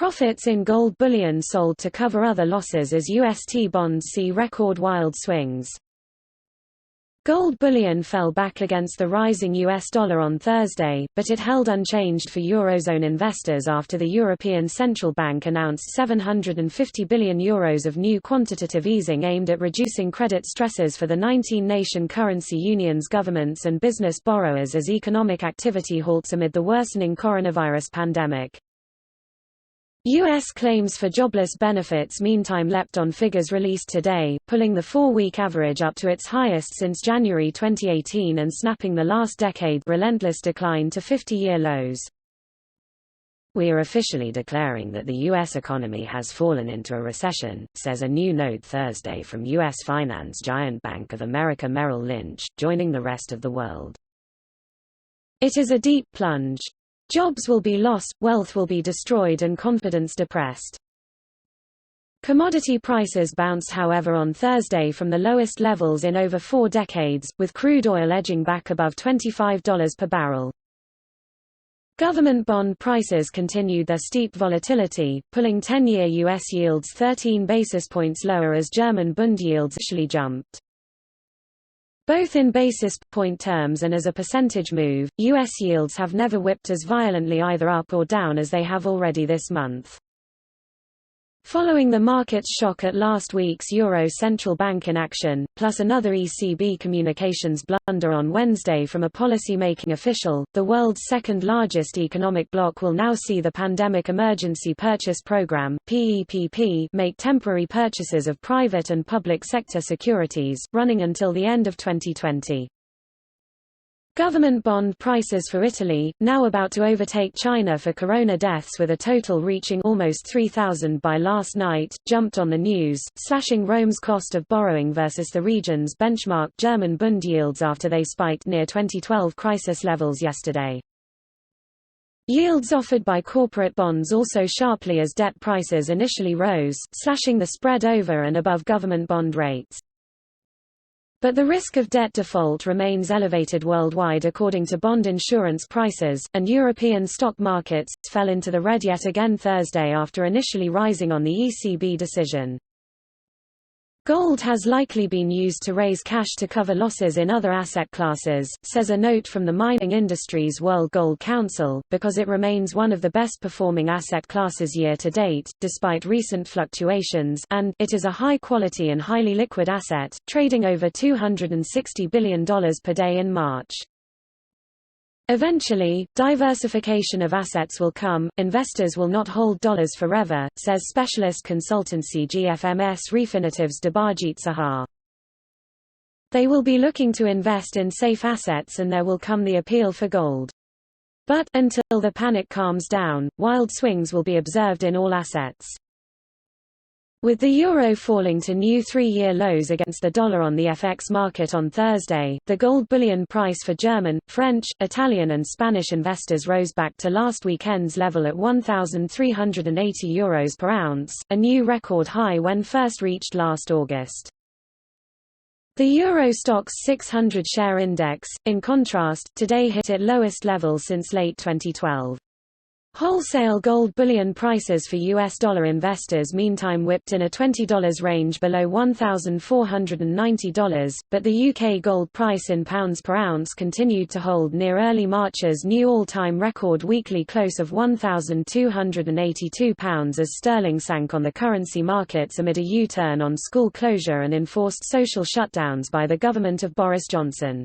Profits in gold bullion sold to cover other losses as UST bonds see record wild swings. Gold bullion fell back against the rising US dollar on Thursday, but it held unchanged for Eurozone investors after the European Central Bank announced €750 billion of new quantitative easing aimed at reducing credit stresses for the 19-nation currency unions, governments and business borrowers as economic activity halts amid the worsening coronavirus pandemic. U.S. claims for jobless benefits meantime leapt on figures released today, pulling the 4-week average up to its highest since January 2018 and snapping the last decade relentless decline to 50-year lows. "We are officially declaring that the U.S. economy has fallen into a recession," says a new note Thursday from U.S. finance giant Bank of America-Merrill Lynch, joining the rest of the world. "It is a deep plunge. Jobs will be lost, wealth will be destroyed and confidence depressed." Commodity prices bounced however on Thursday from the lowest levels in over 4 decades, with crude oil edging back above $25 per barrel. Government bond prices continued their steep volatility, pulling 10-year U.S. yields 13 basis points lower as German Bund yields initially jumped. Both in basis point terms and as a percentage move, U.S. yields have never whipped as violently either up or down as they have already this month. Following the market's shock at last week's Euro Central Bank inaction, plus another ECB communications blunder on Wednesday from a policy-making official, the world's second-largest economic bloc will now see the Pandemic Emergency Purchase Program (PEPP) make temporary purchases of private and public sector securities, running until the end of 2020. Government bond prices for Italy, now about to overtake China for corona deaths with a total reaching almost 3,000 by last night, jumped on the news, slashing Rome's cost of borrowing versus the region's benchmark German Bund yields after they spiked near 2012 crisis levels yesterday. Yields offered by corporate bonds also sharply as debt prices initially rose, slashing the spread over and above government bond rates. But the risk of debt default remains elevated worldwide according to bond insurance prices, and European stock markets fell into the red yet again Thursday after initially rising on the ECB decision. Gold has likely been used to raise cash to cover losses in other asset classes, says a note from the Mining Industries World Gold Council, because it remains one of the best performing asset classes year to date, despite recent fluctuations, and it is a high quality and highly liquid asset, trading over $260 billion per day in March. Eventually, diversification of assets will come, investors will not hold dollars forever, says specialist consultancy GFMS Refinitive's Debajit Sahar. They will be looking to invest in safe assets and there will come the appeal for gold. But, until the panic calms down, wild swings will be observed in all assets. With the euro falling to new 3-year lows against the dollar on the FX market on Thursday, the gold bullion price for German, French, Italian and Spanish investors rose back to last weekend's level at €1,380 per ounce, a new record high when first reached last August. The Euro Stoxx 600 share index, in contrast, today hit its lowest level since late 2012. Wholesale gold bullion prices for US dollar investors meantime whipped in a $20 range below $1,490, but the UK gold price in pounds per ounce continued to hold near early March's new all-time record weekly close of £1,282 as sterling sank on the currency markets amid a U-turn on school closure and enforced social shutdowns by the government of Boris Johnson.